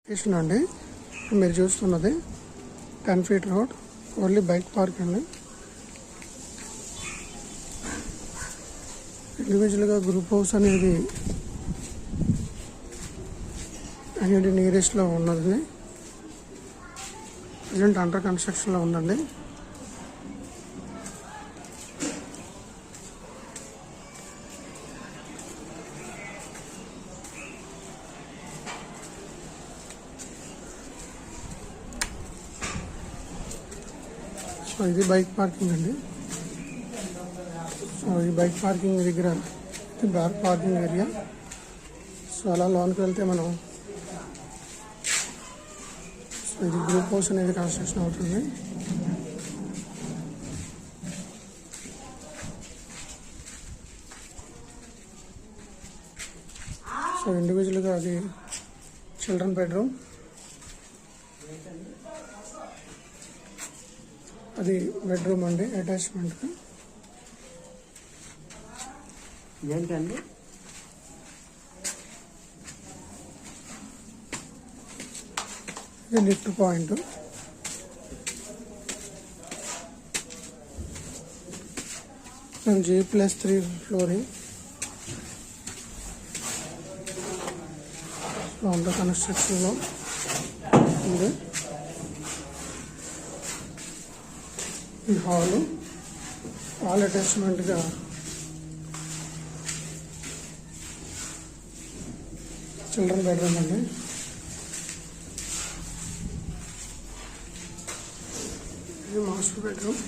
Station అండి. మీరు చూస్తున్నది 10 feet road, only bike park అండి. ఇండివిజువల్గా గ్రూప్ హౌస్ అనేది నియరెస్ట్లో ఉన్నది. ప్రజెంట్ అండర్ కన్స్ట్రక్షన్లో ఉందండి. సో ఇది బైక్ పార్కింగ్ అండి. సో ఈ బైక్ పార్కింగ్ దగ్గర ఇది బార్ పార్కింగ్ ఏరియా. సో అలా లోనికి వెళ్తే మనం సో ఇది గ్రూప్ హౌస్ అనేది కన్స్ట్రక్షన్ అవుతుంది. సో ఇండివిజువల్గా అది చిల్డ్రన్ బెడ్రూమ్, అది బెడ్రూమ్ అండి అటాచ్మెంట్. ఏంటండి ఇది lift point. G+3 flooring. So under కన్స్ట్రక్షన్లో ఉంది. ఈ హాల్ అటాచ్మెంట్గా చిల్డ్రన్ బెడ్రూమ్ అండి. ఇది మాస్టర్ బెడ్రూమ్.